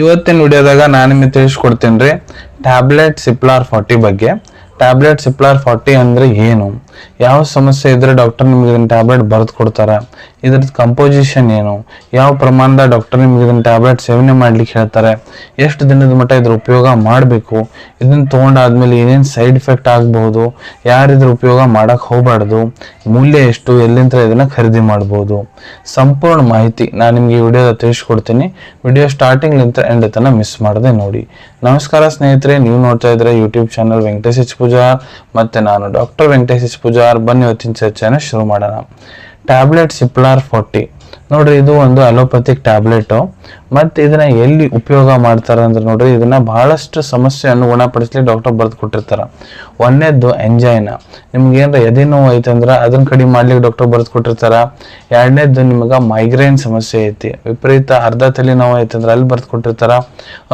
ಇವತ್ತಿನ ವಿಡಿಯೋದಾಗ ನಾನು ನಿಮಗೆ ತಿಳಿಸ್ಕೊಡ್ತೀನಿ ರೀ ಟ್ಯಾಬ್ಲೆಟ್ ಸಿಪ್ಲಾರ್ 40 ಬಗ್ಗೆ. ಟ್ಯಾಬ್ಲೆಟ್ ಸಿಪ್ಲಾರ್ 40 ಅಂದ್ರೆ ಏನು, ಯಾವ ಸಮಸ್ಯೆ ಇದ್ರೆ ಡಾಕ್ಟರ್ ನಿಮ್ಗೆ ಇದನ್ನ ಟ್ಯಾಬ್ಲೆಟ್ ಬರೆದು ಕೊಡ್ತಾರೆ, ಇದ್ರದ್ದು ಕಂಪೋಸಿಷನ್ ಏನು, ಯಾವ ಪ್ರಮಾಣದ ಡಾಕ್ಟರ್ ನಿಮ್ಗೆ ಇದನ್ನ ಟ್ಯಾಬ್ಲೆಟ್ ಸೇವನೆ ಮಾಡ್ಲಿಕ್ಕೆ ಹೇಳ್ತಾರೆ, ಎಷ್ಟು ದಿನದ ಮಟ್ಟ ಇದ್ರ ಉಪಯೋಗ ಮಾಡಬೇಕು, ಇದನ್ನ ತೊಗೊಂಡಾದ್ಮೇಲೆ ಏನೇನು ಸೈಡ್ ಎಫೆಕ್ಟ್ ಆಗಬಹುದು, ಯಾರು ಇದ್ರ ಉಪಯೋಗ ಮಾಡಕ್ ಹೋಗಬಾರ್ದು, ಮೂಲ್ಯ ಎಷ್ಟು, ಎಲ್ಲಿಂದ ಇದನ್ನ ಖರೀದಿ ಮಾಡ್ಬೋದು, ಸಂಪೂರ್ಣ ಮಾಹಿತಿ ನಾನು ನಿಮ್ಗೆ ಈ ವಿಡಿಯೋದ ತಿಳಿಸ್ಕೊಡ್ತೀನಿ. ವಿಡಿಯೋ ಸ್ಟಾರ್ಟಿಂಗ್ ಲಿಂತ ಎಂಡ್ ತನಕ ಮಿಸ್ ಮಾಡದೆ ನೋಡಿ. ನಮಸ್ಕಾರ ಸ್ನೇಹಿತರೆ, ನೀವು ನೋಡ್ತಾ ಇದ್ರೆ YouTube channel Venkatesh H Pujar, ಮತ್ತೆ ನಾನು ಡಾಕ್ಟರ್ ವೆಂಕಟೇಶ್ ಎಚ್ ಪೂಜಾರ್. ಬನ್ನಿ ಇವತ್ತಿನ ಚರ್ಚೆನ ಶುರು ಮಾಡೋಣ. ಟ್ಯಾಬ್ಲೆಟ್ ಸಿಪ್ಲಾರ್ 40 ನೋಡ್ರಿ, ಇದು ಒಂದು ಅಲೋಪತಿಕ್ ಟ್ಯಾಬ್ಲೆಟ್. ಮತ್ತೆ ಇದನ್ನ ಎಲ್ಲಿ ಉಪಯೋಗ ಮಾಡ್ತಾರ ಅಂದ್ರೆ ನೋಡ್ರಿ, ಇದನ್ನ ಬಹಳಷ್ಟು ಸಮಸ್ಯೆಯನ್ನು ಗುಣಪಡಿಸ್ಲಿ ಡಾಕ್ಟರ್ ಬರೆದು ಕೊಟ್ಟಿರ್ತಾರ. ಒಂದನೇದ್ದು ಎಂಜೈನ, ನಿಮ್ಗೆ ಏನಾರ ಎದೆ ನೋವು ಐತಂದ್ರೆ ಅದನ್ನ ಕಡಿಮೆ ಮಾಡ್ಲಿಕ್ಕೆ ಡಾಕ್ಟರ್ ಬರೆದು ಕೊಟ್ಟಿರ್ತಾರ. ಎರಡನೇದ್ದು ನಿಮ್ಗೆ ಮೈಗ್ರೇನ್ ಸಮಸ್ಯೆ ಐತಿ, ವಿಪರೀತ ಅರ್ಧ ತಲೆ ನೋವು ಐತಂದ್ರೆ ಅಲ್ಲಿ ಬರೆದು ಕೊಟ್ಟಿರ್ತಾರ.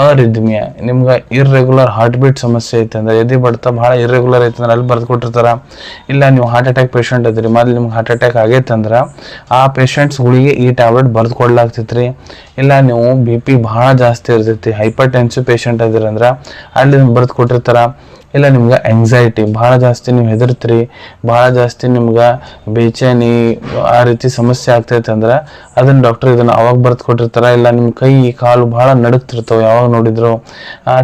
ಅರಿದ್ಮಿಯಾ, ನಿಮ್ಗೆ ಇರ್ರೆಗ್ಯುಲರ್ ಹಾರ್ಟ್ ಬೀಟ್ ಸಮಸ್ಯೆ ಐತಂದ್ರೆ ಎದೆ ಬಡ್ತ ಬಹಳ ಇರ್ರೆಗ್ಯುಲರ್ ಐತಂದ್ರೆ ಅಲ್ಲಿ ಬರೆದು ಕೊಟ್ಟಿರ್ತಾರ. ಇಲ್ಲ ನೀವು ಹಾರ್ಟ್ ಅಟ್ಯಾಕ್ ಪೇಷಂಟ್ ಅದ್ರಿ, ಮೊದ್ಲು ನಿಮ್ಗೆ ಹಾರ್ಟ್ ಅಟ್ಯಾಕ್ ಆಗೈತಂದ್ರ ಆ ಪೇಷಂಟ್ಸ್ಗಳಿಗೆ ಈ ಟ್ಯಾಬ್ಲೆಟ್ ಬರೆದು ಕೊಡ್ಲಾಗ್ತೈತ್ರಿ. ಇಲ್ಲ ನೀವು BP ಬಹಳ ಜಾಸ್ತಿ ಇರ್ತೈತಿ, ಹೈಪರ್ ಟೆನ್ಸಿವ್ ಪೇಷಂಟ್ ಅದಿರಂದ್ರ ಅಲ್ಲಿ ಬರೆದು ಕೊಟ್ಟಿರ್ತಾರ. ಇಲ್ಲ ನಿಮ್ಗೆ ಎಂಗ್ಸೈಟಿ ಬಹಳ ಜಾಸ್ತಿ, ನೀವು ಹೆದರ್ತೀರಿ, ಬಹಳ ಜಾಸ್ತಿ ನಿಮ್ಗೆ ಬೇಚೇನಿ ಆ ರೀತಿ ಸಮಸ್ಯೆ ಆಗ್ತೈತೆ ಅಂದ್ರೆ ಅದನ್ನ ಡಾಕ್ಟರ್ ಇದನ್ನ ಅವಾಗ ಬರೆದು ಕೊಟ್ಟಿರ್ತಾರ. ಇಲ್ಲ ನಿಮ್ಮ ಕೈ ಕಾಲು ಬಹಳ ನಡುಕ್ತಿರ್ತಾವೆ, ಯಾವಾಗ ನೋಡಿದ್ರು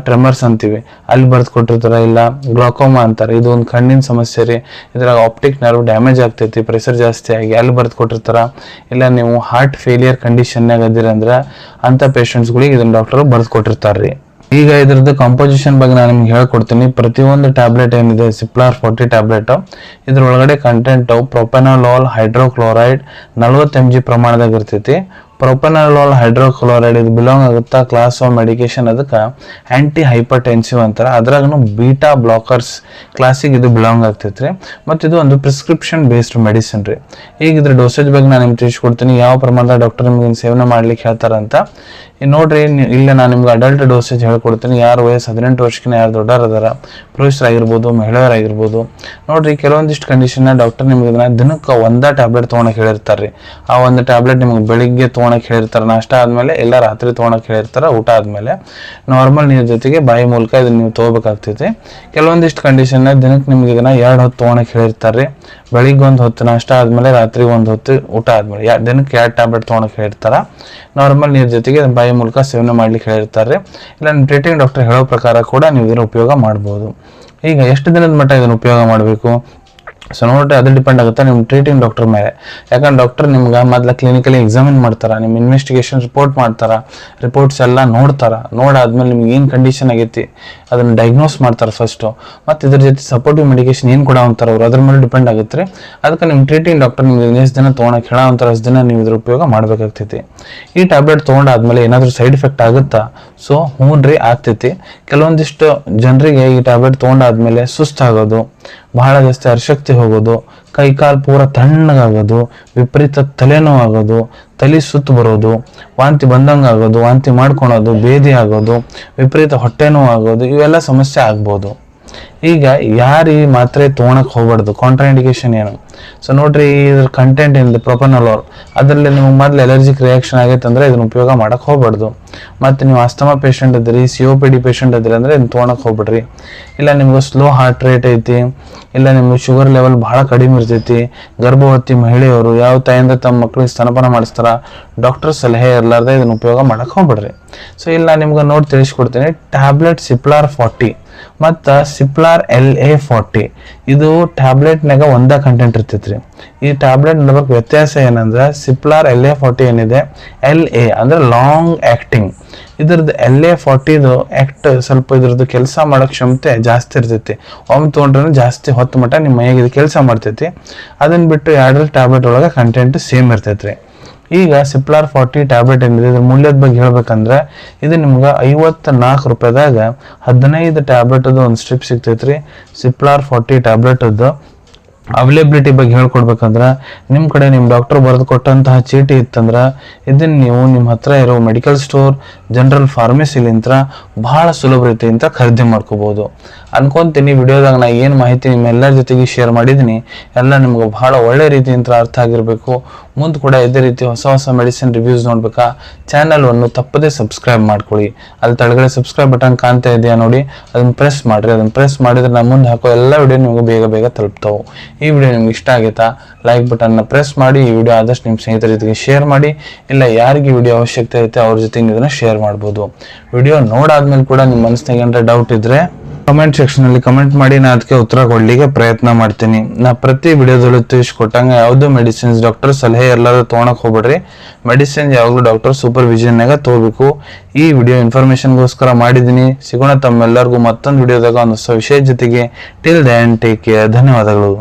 ಟ್ರೆಮರ್ಸ್ ಅಂತೀವಿ, ಅಲ್ಲಿ ಬರೆದು ಕೊಟ್ಟಿರ್ತಾರ. ಇಲ್ಲ ಗ್ಲಾಕೋಮಾ ಅಂತಾರೆ, ಇದು ಒಂದು ಕಣ್ಣಿನ ಸಮಸ್ಯೆ ರೀ, ಇದ್ರಾಗ ಆಪ್ಟಿಕ್ ನರ್ವ್ ಡ್ಯಾಮೇಜ್ ಆಗ್ತೈತಿ ಪ್ರೆಷರ್ ಜಾಸ್ತಿ ಆಗಿ, ಅಲ್ಲಿ ಬರೆದು ಕೊಟ್ಟಿರ್ತಾರ. ಇಲ್ಲ ನೀವು ಹಾರ್ಟ್ ಫೇಲಿಯರ್ ಕಂಡೀಷನ್ನಾಗ ಅದಿರಂದ್ರೆ ಅಂತ ಪೇಷಂಟ್ಸ್ಗಳಿಗೆ ಇದನ್ನ ಡಾಕ್ಟರ್ ಬರೆದು ಕೊಟ್ಟಿರ್ತಾರ್ರಿ. ಈಗ ಇದ್ರದ್ದು ಕಂಪೋಸಿಷನ್ ಬಗ್ಗೆ ನಾನು ನಿಮ್ಗೆ ಹೇಳ್ಕೊಡ್ತೀನಿ. ಪ್ರತಿಯೊಂದು ಟ್ಯಾಬ್ಲೆಟ್ ಏನಿದೆ ಸಿಪ್ಲಾರ್ 40 ಟ್ಯಾಬ್ಲೆಟ್, ಇದ್ರೊಳಗಡೆ ಕಂಟೆಂಟ್ ಪ್ರೊಪೆನಲಾಲ್ ಹೈಡ್ರೋಕ್ಲೋರೈಡ್ 40 mg ಪ್ರಮಾಣದಾಗ ಇರ್ತೈತಿ. ಪ್ರೊಪೆನಲಾಲ್ ಹೈಡ್ರೋಕ್ಲೋರೈಡ್ ಇದು ಬಿಲಾಂಗ್ ಆಗುತ್ತಾ ಕ್ಲಾಸ್ ಆಫ್ ಮೆಡಿಕೇಶನ್, ಅದಕ್ಕೆ ಆಂಟಿ ಹೈಪರ್ ಟೆನ್ಸಿವ್ ಅಂತಾರೆ. ಅದ್ರಾಗೂ ಬೀಟಾ ಬ್ಲಾಕರ್ಸ್ ಕ್ಲಾಸಿಗೆ ಇದು ಬಿಲಾಂಗ್ ಆಗ್ತೈತ್ರಿ. ಮತ್ತು ಇದು ಒಂದು ಪ್ರಿಸ್ಕ್ರಿಪ್ಷನ್ ಬೇಸ್ಡ್ ಮೆಡಿಸಿನ್ ರೀ. ಈಗ ಇದ್ರ ಡೋಸೇಜ್ ಬಗ್ಗೆ ನಾನು ನಿಮ್ಗೆ ತಿಳಿಸ್ಕೊಡ್ತೀನಿ, ಯಾವ ಪ್ರಮಾಣದ ಡಾಕ್ಟರ್ ನಿಮ್ಗೆ ಸೇವನೆ ಮಾಡ್ಲಿಕ್ಕೆ ಹೇಳ್ತಾರಂತ. ನೋಡ್ರಿ, ಇಲ್ಲ ನಾನು ನಿಮ್ಗೆ ಅಡಲ್ಟ್ ಡೋಸೇಜ್ ಹೇಳ್ಕೊಡ್ತೀನಿ. ಯಾರು ವಯಸ್ಸು 18 ವರ್ಷಕ್ಕಿಂತ ಯಾರು ದೊಡ್ಡವರು ಅದಾರ, ಪುರುಷರಾಗಿರ್ಬೋದು ಮಹಿಳೆಯರಾಗಿರ್ಬೋದು. ನೋಡ್ರಿ, ಕೆಲವೊಂದಿಷ್ಟು ಕಂಡೀಷನ್ ಡಾಕ್ಟರ್ ನಿಮ್ಗೆ ಇದನ್ನ ದಿನಕ್ಕೆ ಒಂದೇ ಟ್ಯಾಬ್ಲೆಟ್ ತೊಗೊಳಕ್ ಹೇಳಿರ್ತಾರೆ. ಆ ಒಂದು ಟ್ಯಾಬ್ಲೆಟ್ ನಿಮ್ಗೆ ಬೆಳಿಗ್ಗೆ ತೊಗೊಳಕ್ ಹೇಳಿರ್ತಾರೆ, ನಾಷ್ಟ ಆದ್ಮೇಲೆ, ಇಲ್ಲ ರಾತ್ರಿ ತೊಗೊಳಕ್ ಹೇಳಿರ್ತಾರೆ ಊಟ ಆದ್ಮೇಲೆ. ನಾರ್ಮಲ್ ನೀರ್ ಜೊತೆಗೆ ಬಾಯಿ ಮೂಲಕ ಇದನ್ನ ನೀವು ತೊಗೋಬೇಕಾಗ್ತೈತಿ. ಕೆಲವೊಂದಿಷ್ಟು ಕಂಡೀಷನ್ ದಿನಕ್ಕೆ ನಿಮ್ಗೆ ಇದನ್ನ 2 ಹೊತ್ತು ತೊಗೊಳಕ್ ಹೇಳಿರ್ತಾರೆ. ಬೆಳಿಗ್ಗೆ 1 ಹೊತ್ತು ನಾಷ್ಟ ಆದ್ಮೇಲೆ, ರಾತ್ರಿ 1 ಹೊತ್ತು ಊಟ ಆದ್ಮೇಲೆ, ದಿನಕ್ಕೆ 2 ಟ್ಯಾಬ್ಲೆಟ್ ತೊಗೊಳಕ್ ಹೇಳಿರ್ತಾರ. ನಾರ್ಮಲ್ ನೀರ್ ಜೊತೆಗೆ ಬಾಯಿ ಮೂಲಕ ಸೇವನೆ ಮಾಡ್ಲಿಕ್ಕೆ ಹೇಳಿರ್ತಾರೆ. ಇಲ್ಲ ನಿಮ್ಮ ಟ್ರೀಟಿಂಗ್ ಡಾಕ್ಟರ್ ಹೇಳೋ ಪ್ರಕಾರ ಕೂಡ ನೀವು ಇದನ್ನ ಉಪಯೋಗ ಮಾಡ್ಬೋದು. ಈಗ ಎಷ್ಟು ದಿನದ ಮಟ್ಟ ಇದನ್ನ ಉಪಯೋಗ ಮಾಡಬೇಕು? ಸೊ ನೋಡ್ರಿ, ಅದು ಡಿಪೆಂಡ್ ಆಗುತ್ತೆ ನಿಮ್ಮ ಟ್ರೀಟಿಂಗ್ ಡಾಕ್ಟರ್ ಮೇಲೆ. ಯಾಕಂದ್ರೆ ಡಾಕ್ಟರ್ ನಿಮ್ಗೆ ಮೊದಲ ಕ್ಲಿನಿಕಲಿ ಎಕ್ಸಾಮಿನ್ ಮಾಡ್ತಾರ, ನಿಮ್ಮ ಇನ್ವೆಸ್ಟಿಗೇಷನ್ ರಿಪೋರ್ಟ್ ಮಾಡ್ತಾರ, ರಿಪೋರ್ಟ್ಸ್ ಎಲ್ಲ ನೋಡ್ತಾರ. ನೋಡಾದ್ಮೇಲೆ ನಿಮ್ಗೆ ಏನು ಕಂಡೀಷನ್ ಆಗೈತಿ ಅದನ್ನ ಡಯಾಗ್ನೋಸ್ ಮಾಡ್ತಾರೆ ಫಸ್ಟು. ಮತ್ತು ಇದ್ರ ಜೊತೆ ಸಪೋರ್ಟಿವ್ ಮೆಡಿಕೇಶನ್ ಏನು ಕೊಡ ಅಂತಾರೆ ಅವ್ರು, ಅದ್ರ ಮೇಲೆ ಡಿಪೆಂಡ್ ಆಗುತ್ತೆ ರೀ. ಅದಕ್ಕೆ ನಿಮ್ಮ ಟ್ರೀಟಿಂಗ್ ಡಾಕ್ಟರ್ ನಿಮ್ಗೆ ಎಷ್ಟು ದಿನ ತೊಗೊಳಕ್ಕೆ ಹೇಳ ಅಂತಾರೆ ಅಷ್ಟು ದಿನ ನೀವು ಇದ್ರ ಉಪಯೋಗ ಮಾಡಬೇಕಾಗ್ತೈತಿ. ಈ ಟ್ಯಾಬ್ಲೆಟ್ ತೊಗೊಂಡಾದ್ಮೇಲೆ ಏನಾದರೂ ಸೈಡ್ ಎಫೆಕ್ಟ್ ಆಗುತ್ತಾ? ಸೊ ಹ್ಞೂನ್ರಿ, ಆಗ್ತೈತಿ. ಕೆಲವೊಂದಿಷ್ಟು ಜನರಿಗೆ ಈ ಟ್ಯಾಬ್ಲೆಟ್ ತೊಗೊಂಡಾದ್ಮೇಲೆ ಸುಸ್ತಾಗೋದು, ಬಹಳ ಜಾಸ್ತಿ ಅರ್ಶಕ್ತಿ ಹೋಗೋದು, ಕೈ ಕಾಲು ಪೂರ ತಣ್ಣಗಾಗೋದು, ವಿಪರೀತ ತಲೆನೋವು ಆಗೋದು, ತಲೆ ಸುತ್ತು ಬರೋದು, ವಾಂತಿ ಬಂದಂಗೆ ಆಗೋದು, ವಾಂತಿ ಮಾಡ್ಕೊಳೋದು, ಬೇದಿ ಆಗೋದು, ವಿಪರೀತ ಹೊಟ್ಟೆ ನೋವು ಆಗೋದು, ಇವೆಲ್ಲ ಸಮಸ್ಯೆ ಆಗ್ಬೋದು. ಈಗ ಯಾರು ಈ ಮಾತ್ರೆ ತೊಗೊಳಕ್ ಹೋಗ್ಬಾರ್ದು, ಕಾಂಟ್ರಾಇಂಡಿಕೇಶನ್ ಏನು? ಸೊ ನೋಡ್ರಿ, ಇದ್ರ ಕಂಟೆಂಟ್ ಏನಿದೆ ಪ್ರೊಪೆನಲಾಲ್, ಅದರಲ್ಲಿ ನಿಮ್ಗೆ ಮೊದಲು ಎಲರ್ಜಿಕ್ ರಿಯಾಕ್ಷನ್ ಆಗೈತೆ ಅಂದ್ರೆ ಇದನ್ನ ಉಪಯೋಗ ಮಾಡಕ್ ಹೋಗ್ಬಾರ್ದು. ಮತ್ತು ನೀವು ಅಸ್ತಮಾ ಪೇಷಂಟ್ ಇದ್ರಿ, COPD ಪೇಷಂಟ್ ಇದ್ರಿ ಅಂದ್ರೆ ಇದನ್ನ ತೊಗೊಳಕ್ ಹೋಗ್ಬಿಡ್ರಿ. ಇಲ್ಲ ನಿಮ್ಗೆ ಸ್ಲೋ ಹಾರ್ಟ್ ರೇಟ್ ಐತಿ, ಇಲ್ಲ ನಿಮ್ಗೆ ಶುಗರ್ ಲೆವೆಲ್ ಬಹಳ ಕಡಿಮೆ ಇರ್ತೈತಿ, ಗರ್ಭವತಿ ಮಹಿಳೆಯರು ಯಾವ ತಾಯಿಂದ ತಮ್ಮ ಮಕ್ಕಳಿಗೆ ಸ್ತನಪಾನ ಮಾಡಿಸ್ತಾರ, ಡಾಕ್ಟರ್ ಸಲಹೆ ಇರಲಾರ್ದೆ ಇದನ್ನ ಉಪಯೋಗ ಮಾಡಕ್ ಹೋಗ್ಬಿಡ್ರಿ. ಸೊ ಇಲ್ಲ ನಿಮ್ಗೆ ನೋಡಿ ತಿಳಿಸ್ಕೊಡ್ತೀನಿ, ಟ್ಯಾಬ್ಲೆಟ್ ಸಿಪ್ಲಾರ್ 40 ಮತ್ತು ಸಿಪ್ಲಾರ್ LA40 ಇದು ಟ್ಯಾಬ್ಲೆಟ್ನಾಗ ಒಂದೇ ಕಂಟೆಂಟ್ ಇರ್ತೈತ್ರಿ. ಈ ಟ್ಯಾಬ್ಲೆಟ್ ನಡಬೇಕು ವ್ಯತ್ಯಾಸ ಏನಂದ್ರೆ, ಸಿಪ್ಲಾರ್ LA40 ಏನಿದೆ, LA ಅಂದ್ರೆ ಲಾಂಗ್ ಆಕ್ಟಿಂಗ್. ಇದ್ರದ್ದು LA40 ಆಕ್ಟ್ ಸ್ವಲ್ಪ ಇದ್ರದ್ದು ಕೆಲಸ ಮಾಡೋ ಕ್ಷಮತೆ ಜಾಸ್ತಿ ಇರ್ತೈತಿ. ಒಮ್ಮೆ ತೊಗೊಂಡ್ರೆ ಜಾಸ್ತಿ ಹೊತ್ತು ಮಟ್ಟ ನಿಮ್ಮ ಮೈಯಾಗ ಇದು ಕೆಲಸ ಮಾಡ್ತೈತಿ. ಅದನ್ನ ಬಿಟ್ಟು 2 ಟ್ಯಾಬ್ಲೆಟ್ ಒಳಗೆ ಕಂಟೆಂಟ್ ಸೇಮ್ ಇರ್ತೈತ್ರಿ. ಈಗ ಸಿಪ್ಲಾರ್ 40 ಟ್ಯಾಬ್ಲೆಟ್ ಏನಿದೆ, ಇದ್ರ ಮೂಲ್ಯದ ಬಗ್ಗೆ ಹೇಳ್ಬೇಕಂದ್ರೆ ಇದು ನಿಮ್ಗೆ 54 ರೂಪಾಯಿದಾಗ 15 ಟ್ಯಾಬ್ಲೆಟ್ ಒಂದು ಸ್ಟ್ರಿಪ್ ಸಿಗ್ತೈತ್ರಿ. ಸಿಪ್ಲಾರ್ 40 ಟ್ಯಾಬ್ಲೆಟ್ ಅವೈಲೇಬಿಲಿಟಿ ಬಗ್ಗೆ ಹೇಳ್ಕೊಡ್ಬೇಕಂದ್ರೆ ನಿಮ್ಮ ಕಡೆ ನಿಮ್ಮ ಡಾಕ್ಟರ್ ಬರೆದು ಕೊಟ್ಟಂತಹ ಚೀಟಿ ಇತ್ತಂದ್ರೆ ಇದನ್ನು ನೀವು ನಿಮ್ಮ ಹತ್ರ ಇರೋ ಮೆಡಿಕಲ್ ಸ್ಟೋರ್ ಜನರಲ್ ಫಾರ್ಮಸಿಲಿಂತ್ರ ಬಹಳ ಸುಲಭ ರೀತಿಯಿಂದ ಖರೀದಿ ಮಾಡ್ಕೋಬಹುದು ಅನ್ಕೊಂತೀನಿ. ವಿಡಿಯೋದಾಗ ನಾ ಏನು ಮಾಹಿತಿ ನಿಮ್ಮೆಲ್ಲರ ಜೊತೆಗೆ ಶೇರ್ ಮಾಡಿದ್ದೀನಿ ಎಲ್ಲ ನಿಮ್ಗೆ ಬಹಳ ಒಳ್ಳೆ ರೀತಿಯಿಂದ ಅರ್ಥ ಆಗಿರಬೇಕು. ಮುಂದೆ ಕೂಡ ಇದೇ ರೀತಿ ಹೊಸ ಹೊಸ ಮೆಡಿಸಿನ್ ರಿವ್ಯೂಸ್ ನೋಡ್ಬೇಕಾ ಚಾನಲ್ವನ್ನು ತಪ್ಪದೇ ಸಬ್ಸ್ಕ್ರೈಬ್ ಮಾಡ್ಕೊಳ್ಳಿ. ಅಲ್ಲಿ ತಳಗಡೆ ಸಬ್ಸ್ಕ್ರೈಬ್ ಬಟನ್ ಕಾಣ್ತಾ ಇದೆಯಾ ನೋಡಿ, ಅದನ್ನ ಪ್ರೆಸ್ ಮಾಡಿರಿ. ಅದನ್ನ ಪ್ರೆಸ್ ಮಾಡಿದ್ರೆ ನಾನು ಮುಂದೆ ಹಾಕೋ ಎಲ್ಲ ವಿಡಿಯೋ ನಿಮಗೆ ಬೇಗ ಬೇಗ ತಲುಪ್ತಾವೆ. ಈ ವಿಡಿಯೋ ನಿಮ್ಗೆ ಇಷ್ಟ ಆಗೈತಾ ಲೈಕ್ ಬಟನ್ನ ಪ್ರೆಸ್ ಮಾಡಿ. ಈ ವಿಡಿಯೋ ಆದಷ್ಟು ನಿಮ್ಮ ಸ್ನೇಹಿತರ ಜೊತೆಗೆ ಶೇರ್ ಮಾಡಿ. ಇಲ್ಲ ಯಾರಿಗೆ ವಿಡಿಯೋ ಅವಶ್ಯಕತೆ ಐತೆ ಅವ್ರ ಜೊತೆಗೆ ಇದನ್ನ ಶೇರ್ ಮಾಡ್ಬೋದು. ವಿಡಿಯೋ ನೋಡಾದ್ಮೇಲೆ ಕೂಡ ನಿಮ್ಮ ಮನಸ್ಸಿನಾಗ ಏನಾರ ಡೌಟ್ ಇದ್ರೆ ಕಮೆಂಟ್ ಸೆಕ್ಷನ್ ಅಲ್ಲಿ ಕಮೆಂಟ್ ಮಾಡಿ, ನಾ ಅದಕ್ಕೆ ಉತ್ತರ ಕೊಡ್ಲಿಕ್ಕೆ ಪ್ರಯತ್ನ ಮಾಡ್ತೀನಿ. ನಾ ಪ್ರತಿ ವಿಡಿಯೋದಲ್ಲೂ ತಿಳಿಸ್ಕೊಟ್ಟಂಗ ಯಾವ್ದು ಮೆಡಿಸಿನ್ಸ್ ಡಾಕ್ಟರ್ ಸಲಹೆ ಎಲ್ಲರೂ ತೊಗೊಳಕ್ ಹೋಗ್ಬೇಡ್ರಿ. ಮೆಡಿಸಿನ್ ಯಾವಾಗಲೂ ಡಾಕ್ಟರ್ ಸೂಪರ್ವಿಷನ್ ನಾಗ ತಗೋಬೇಕು. ಈ ವಿಡಿಯೋ ಇನ್ಫಾರ್ಮೇಶನ್ಗೋಸ್ಕರ ಮಾಡಿದ್ದೀನಿ. ಸಿಗೋಣ ತಮ್ಮೆಲ್ಲರಿಗೂ ಮತ್ತೊಂದು ವಿಡಿಯೋದಾಗ ಒಂದು ಹೊಸ ವಿಷಯ ಜೊತೆಗೆ. Till then take care. ಧನ್ಯವಾದಗಳು.